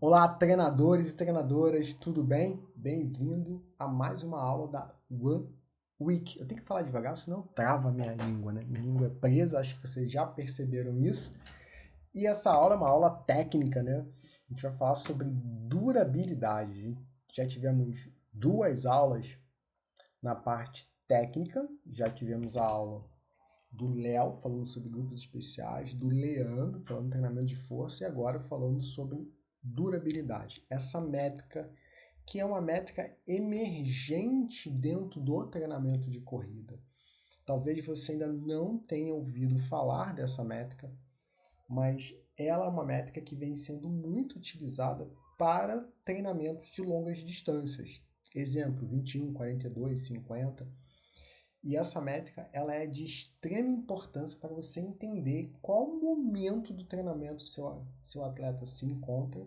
Olá, treinadores e treinadoras, tudo bem? Bem-vindo a mais uma aula da One Week. Eu tenho que falar devagar, senão trava a minha língua, né? Minha língua é presa, acho que vocês já perceberam isso. E essa aula é uma aula técnica, né? A gente vai falar sobre durabilidade. Já tivemos duas aulas na parte técnica, já tivemos a aula do Léo falando sobre grupos especiais, do Leandro falando treinamento de força e agora falando sobre durabilidade. Essa métrica que é uma métrica emergente dentro do treinamento de corrida. Talvez você ainda não tenha ouvido falar dessa métrica, mas ela é uma métrica que vem sendo muito utilizada para treinamentos de longas distâncias. Exemplo, 21, 42, 50. E essa métrica ela é de extrema importância para você entender qual momento do treinamento seu atleta se encontra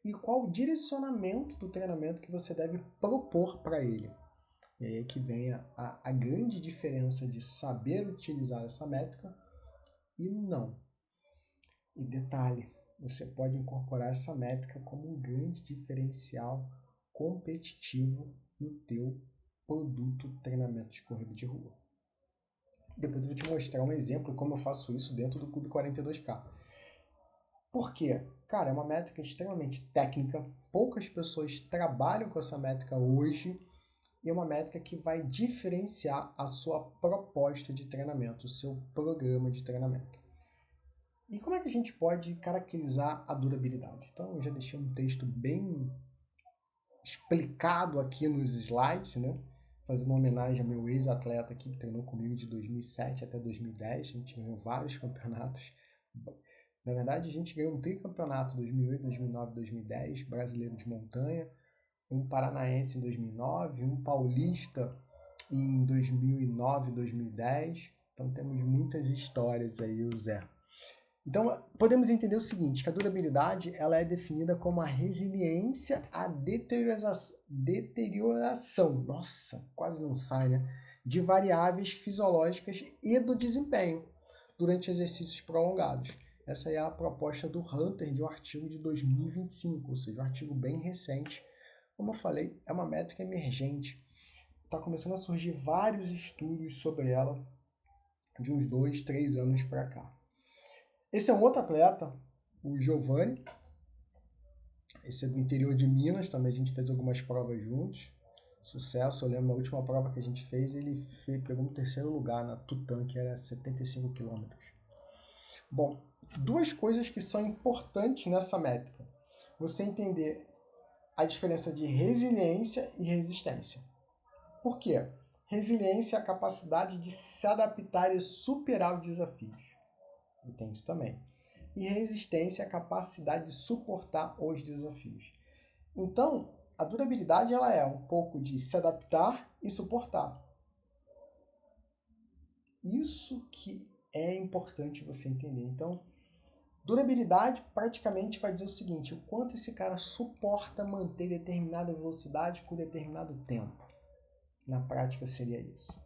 e qual o direcionamento do treinamento que você deve propor para ele. E aí é que vem a grande diferença de saber utilizar essa métrica e não. E detalhe, você pode incorporar essa métrica como um grande diferencial competitivo no teu produto treinamento de corrida de rua. Depois eu vou te mostrar um exemplo como eu faço isso dentro do Clube 42K. Por quê? Cara, é uma métrica extremamente técnica, poucas pessoas trabalham com essa métrica hoje e é uma métrica que vai diferenciar a sua proposta de treinamento, o seu programa de treinamento. E como é que a gente pode caracterizar a durabilidade? Então, eu já deixei um texto bem explicado aqui nos slides, né? Fazendo uma homenagem ao meu ex-atleta aqui, que treinou comigo de 2007 até 2010. A gente ganhou vários campeonatos. Na verdade, a gente ganhou um tricampeonato 2008, 2009, 2010, brasileiro de montanha, um paranaense em 2009, um paulista em 2009, 2010. Então, temos muitas histórias aí, o Zé. Então, podemos entender o seguinte, que a durabilidade ela é definida como a resiliência à deterioração, nossa, quase não sai, né? De variáveis fisiológicas e do desempenho durante exercícios prolongados. Essa é a proposta do Hunter de um artigo de 2025, ou seja, um artigo bem recente. Como eu falei, é uma métrica emergente. Está começando a surgir vários estudos sobre ela de uns 2, 3 anos para cá. Esse é um outro atleta, o Giovanni. Esse é do interior de Minas, também a gente fez algumas provas juntos. Sucesso, eu lembro na última prova que a gente fez, ele pegou no terceiro lugar na Tutã, que era 75 quilômetros. Bom, duas coisas que são importantes nessa métrica. Você entender a diferença de resiliência e resistência. Por quê? Resiliência é a capacidade de se adaptar e superar os desafios. E tem isso também. E resistência é a capacidade de suportar os desafios. Então, a durabilidade ela é um pouco de se adaptar e suportar. Isso que é importante você entender. Então, durabilidade praticamente vai dizer o seguinte, o quanto esse cara suporta manter determinada velocidade por determinado tempo. Na prática seria isso.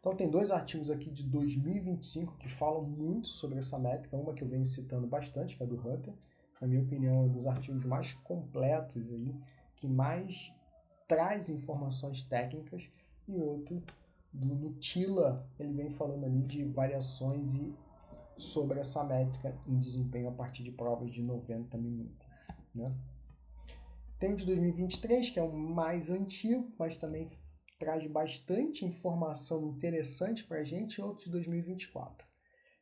Então tem dois artigos aqui de 2025 que falam muito sobre essa métrica, uma que eu venho citando bastante, que é do Hunter, na minha opinião é um dos artigos mais completos aí, que mais traz informações técnicas, e o outro do Nutila, ele vem falando ali de variações e sobre essa métrica em desempenho a partir de provas de 90 minutos, né? Tem o de 2023, que é o mais antigo, mas também traz bastante informação interessante para a gente, e outro de 2024.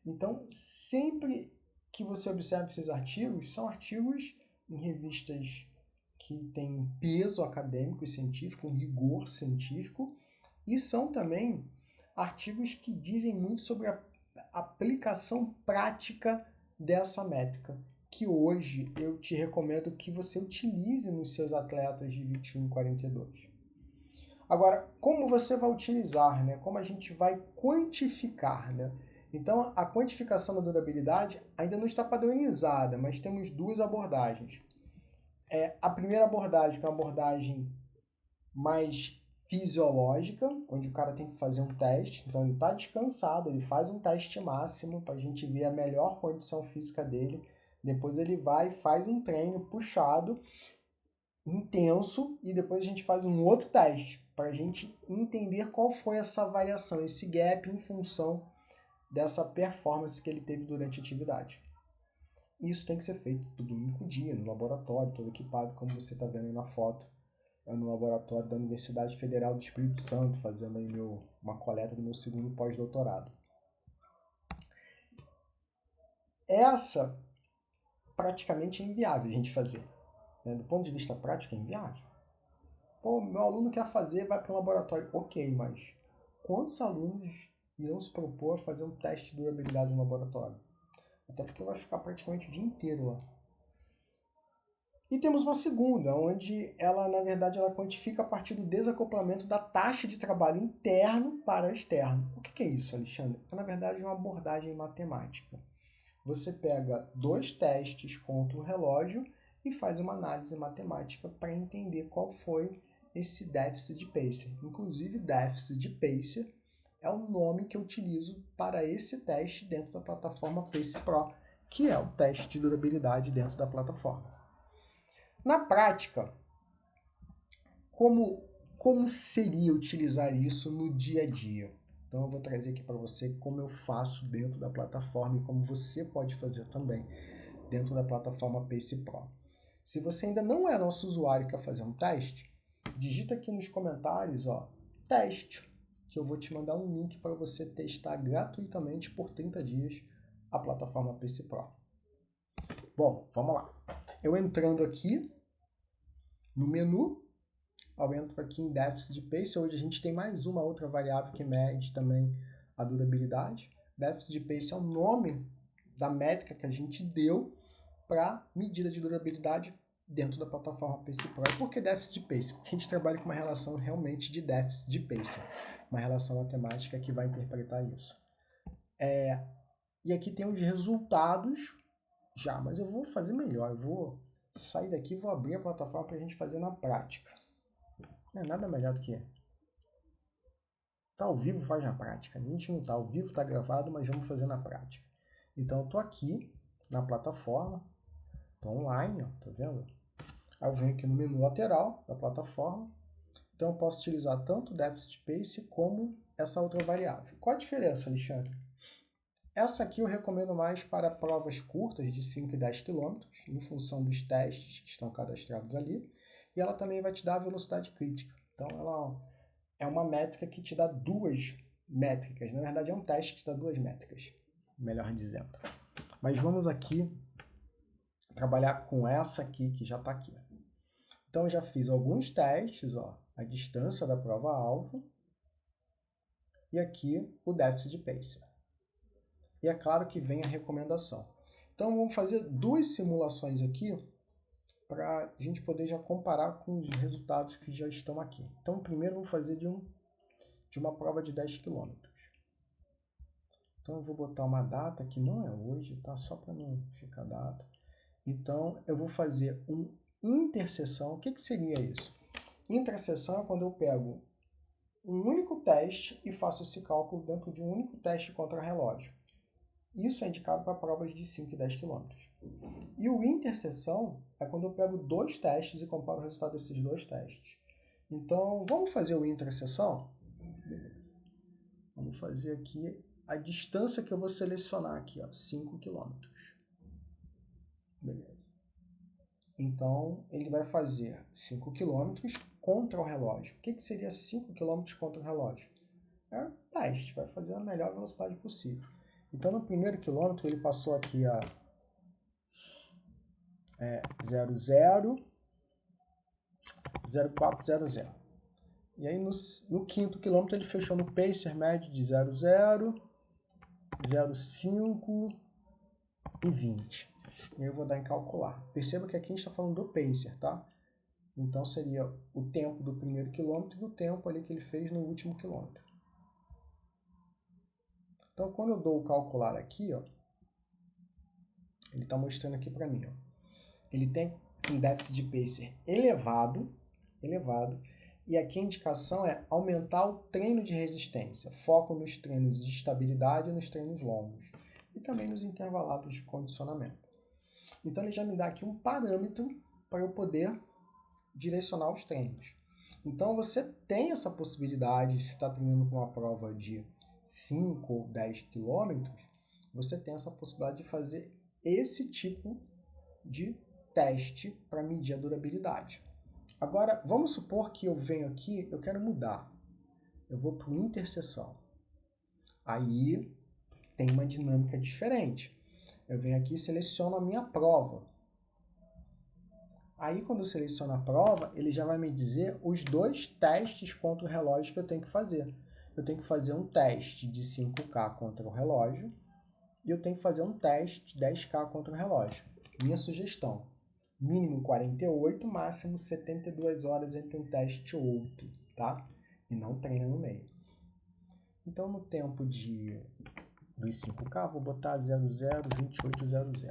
Então, sempre que você observa esses artigos, são artigos em revistas que têm peso acadêmico e científico, um rigor científico, e são também artigos que dizem muito sobre a aplicação prática dessa métrica, que hoje eu te recomendo que você utilize nos seus atletas de 21 e 42. Agora, como você vai utilizar, né? Como a gente vai quantificar, né? Então, a quantificação da durabilidade ainda não está padronizada, mas temos duas abordagens. A primeira abordagem, que é uma abordagem mais fisiológica, onde o cara tem que fazer um teste, então ele está descansado, ele faz um teste máximo para a gente ver a melhor condição física dele Depois ele vai e faz um treino puxado, intenso, e depois a gente faz um outro teste para a gente entender qual foi essa variação, esse gap em função dessa performance que ele teve durante a atividade. Isso tem que ser feito todo único dia, no laboratório, todo equipado, como você está vendo aí na foto, no laboratório da Universidade Federal do Espírito Santo, fazendo aí uma coleta do meu segundo pós-doutorado. Essa praticamente é inviável a gente fazer. Né? Do ponto de vista prático, é inviável. Pô, meu aluno quer fazer, vai para o laboratório. Ok, mas quantos alunos irão se propor a fazer um teste de durabilidade no laboratório? Até porque vai ficar praticamente o dia inteiro lá. E temos uma segunda, onde ela, na verdade, ela quantifica a partir do desacoplamento da taxa de trabalho interno para externo. O que é isso, Alexandre? É, na verdade, uma abordagem matemática. Você pega 2 testes contra o relógio e faz uma análise matemática para entender qual foi esse déficit de pacer. Inclusive, déficit de pacer é o nome que eu utilizo para esse teste dentro da plataforma Pace Pro, que é o teste de durabilidade dentro da plataforma. Na prática, como seria utilizar isso no dia a dia? Então eu vou trazer aqui para você como eu faço dentro da plataforma e como você pode fazer também dentro da plataforma Pace Pro. Se você ainda não é nosso usuário e quer fazer um teste, digita aqui nos comentários, teste, que eu vou te mandar um link para você testar gratuitamente por 30 dias a plataforma Pace Pro. Bom, vamos lá. Eu entrando aqui no menu, eu entro aqui em déficit de pace. Hoje a gente tem mais uma outra variável que mede também a durabilidade. Déficit de pace é o nome da métrica que a gente deu para medida de durabilidade dentro da plataforma Pace Pro. E por que déficit de pace? Porque a gente trabalha com uma relação realmente de déficit de pace, uma relação matemática que vai interpretar isso. E aqui tem os resultados já, mas eu vou fazer melhor. Eu vou sair daqui e vou abrir a plataforma para a gente fazer na prática. Não é nada melhor do que tá ao vivo, faz na prática. A gente não tá ao vivo, tá gravado, mas vamos fazer na prática. Então eu tô aqui na plataforma, tô online, ó, tá vendo? Aí eu venho aqui no menu lateral da plataforma. Então eu posso utilizar tanto o déficit pace como essa outra variável. Qual a diferença, Alexandre? Essa aqui eu recomendo mais para provas curtas de 5 e 10 km, em função dos testes que estão cadastrados ali. E ela também vai te dar a velocidade crítica. Então ela é uma métrica que te dá 2 métricas. Na verdade é um teste que te dá 2 métricas, melhor dizendo. Mas vamos aqui trabalhar com essa aqui, que já está aqui. Então eu já fiz alguns testes, a distância da prova-alvo. E aqui o déficit de pacer. E é claro que vem a recomendação. Então vamos fazer 2 simulações aqui para a gente poder já comparar com os resultados que já estão aqui. Então primeiro vamos fazer de uma prova de 10 km. Então eu vou botar uma data que não é hoje, tá? Só para não ficar data. Então eu vou fazer uma interseção. O que seria isso? Interseção é quando eu pego um único teste e faço esse cálculo dentro de um único teste contra relógio. Isso é indicado para provas de 5 e 10 km. E o interseção é quando eu pego 2 testes e comparo o resultado desses 2 testes. Então, vamos fazer o interseção? Vamos fazer aqui a distância que eu vou selecionar aqui, 5 km. Beleza. Então, ele vai fazer 5 km contra o relógio. O que seria 5 km contra o relógio? É um teste, vai fazer a melhor velocidade possível. Então, no primeiro quilômetro, ele passou aqui a 0,400. E aí, no quinto quilômetro, ele fechou no pacer médio de 0,0, 0,5 e 20. E eu vou dar em calcular. Perceba que aqui a gente está falando do pacer, tá? Então, seria o tempo do primeiro quilômetro e o tempo ali que ele fez no último quilômetro. Então, quando eu dou o calcular aqui, ele está mostrando aqui para mim. Ele tem um déficit de pacer elevado, e aqui a indicação é aumentar o treino de resistência, foco nos treinos de estabilidade e nos treinos longos, e também nos intervalados de condicionamento. Então ele já me dá aqui um parâmetro para eu poder direcionar os treinos. Então você tem essa possibilidade, se está treinando com uma prova de 5 ou 10 quilômetros, você tem essa possibilidade de fazer esse tipo de teste para medir a durabilidade. Agora, vamos supor que eu venho aqui, eu quero mudar. Eu vou para uma interseção. Aí tem uma dinâmica diferente. Eu venho aqui e seleciono a minha prova. Aí, quando eu seleciono a prova, ele já vai me dizer os 2 testes contra o relógio que eu tenho que fazer. Eu tenho que fazer um teste de 5K contra o relógio e eu tenho que fazer um teste de 10K contra o relógio. Minha sugestão, mínimo 48, máximo 72 horas entre um teste e outro, tá? E não treina no meio. Então, no tempo dos 5K, vou botar 002800.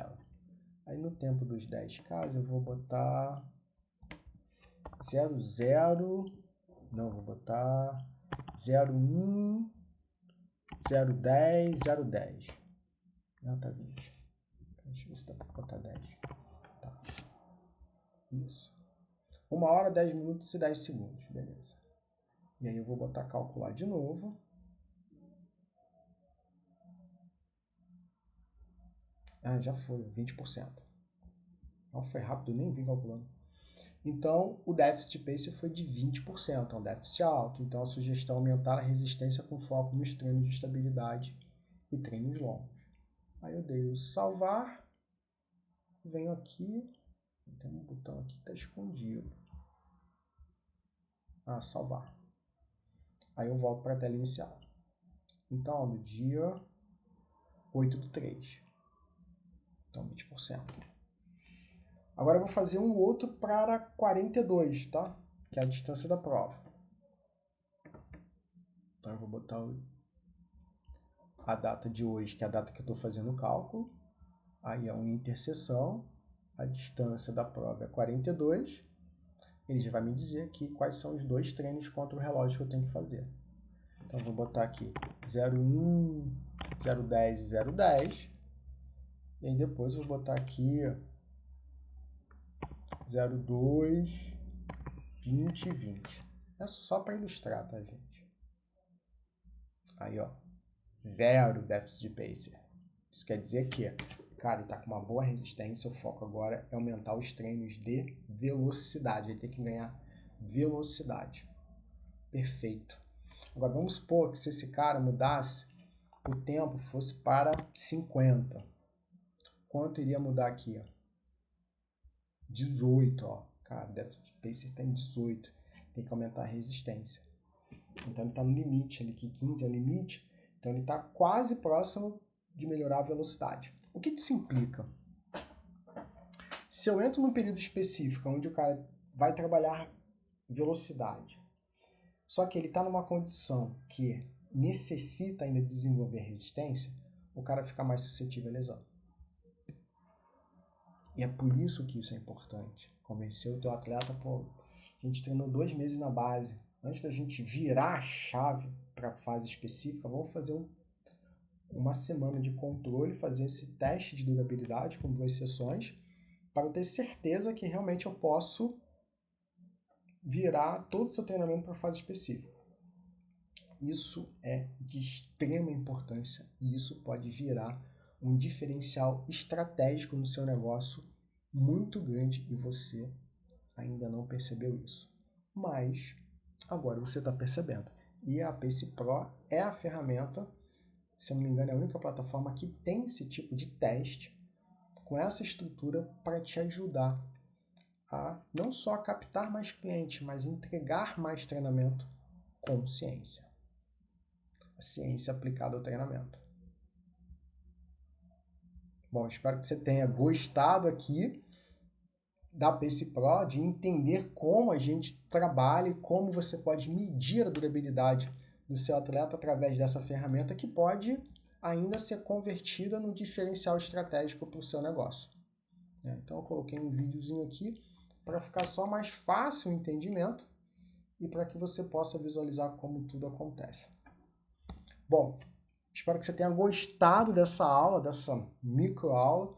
Aí no tempo dos 10K, eu vou botar 00, não, vou botar 01, 010, 010. Não, tá 20. Deixa eu ver se dá pra botar 10. Tá. Isso. 1 hora, 10 minutos e 10 segundos, beleza. E aí eu vou botar calcular de novo. Ah, já foi, 20%. Não, foi rápido, nem vim calculando. Então, o déficit pace foi de 20%, é um déficit alto. Então, a sugestão é aumentar a resistência com foco nos treinos de estabilidade e treinos longos. Aí eu dei o salvar, venho aqui, tem um botão aqui que está escondido. Ah, salvar. Aí eu volto para a tela inicial. Então, no dia 8/3. Então, 20%. Agora eu vou fazer um outro para 42, tá? Que é a distância da prova. Então eu vou botar a data de hoje, que é a data que eu estou fazendo o cálculo. Aí é uma interseção. A distância da prova é 42. Ele já vai me dizer aqui quais são os 2 treinos contra o relógio que eu tenho que fazer. Então eu vou botar aqui 01, 010 e 010. E aí depois eu vou botar aqui 02, 20 e 20. É só para ilustrar, tá, gente? Aí, ó, 0 déficit de pacer. Isso quer dizer que, cara, ele tá com uma boa resistência, o foco agora é aumentar os treinos de velocidade. Ele tem que ganhar velocidade. Perfeito. Agora, vamos supor que se esse cara mudasse, o tempo fosse para 50. Quanto iria mudar aqui, ó? 18, ó. Cara, déficit pacer está em 18. Tem que aumentar a resistência. Então ele está no limite ali, que 15 é o limite. Então ele está quase próximo de melhorar a velocidade. O que isso implica? Se eu entro num período específico onde o cara vai trabalhar velocidade, só que ele está numa condição que necessita ainda desenvolver resistência, o cara fica mais suscetível à lesão. E é por isso que isso é importante. Convencer o teu atleta, pô, a gente treinou 2 meses na base. Antes da gente virar a chave para a fase específica, vamos fazer uma semana de controle, fazer esse teste de durabilidade com 2 sessões, para eu ter certeza que realmente eu posso virar todo o seu treinamento para a fase específica. Isso é de extrema importância e isso pode virar um diferencial estratégico no seu negócio muito grande e você ainda não percebeu isso. Mas agora você está percebendo. E a Pace Pro é a ferramenta, se eu não me engano, é a única plataforma que tem esse tipo de teste com essa estrutura para te ajudar a não só captar mais clientes, mas entregar mais treinamento com ciência. A ciência aplicada ao treinamento. Bom, espero que você tenha gostado aqui da Pace Pro, de entender como a gente trabalha e como você pode medir a durabilidade do seu atleta através dessa ferramenta que pode ainda ser convertida no diferencial estratégico para o seu negócio. Então eu coloquei um videozinho aqui para ficar só mais fácil o entendimento e para que você possa visualizar como tudo acontece. Bom, espero que você tenha gostado dessa aula, dessa microaula.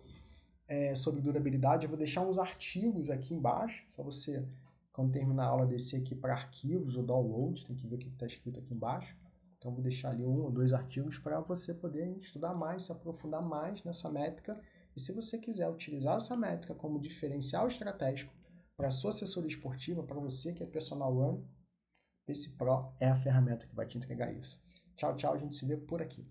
sobre durabilidade. Eu vou deixar uns artigos aqui embaixo, só você, quando terminar a aula, descer aqui para arquivos ou downloads, tem que ver o que está escrito aqui embaixo. Então, vou deixar ali 1 ou 2 artigos para você poder estudar mais, se aprofundar mais nessa métrica. E se você quiser utilizar essa métrica como diferencial estratégico para a sua assessoria esportiva, para você que é personal runner, esse Pro é a ferramenta que vai te entregar isso. Tchau, tchau, a gente se vê por aqui.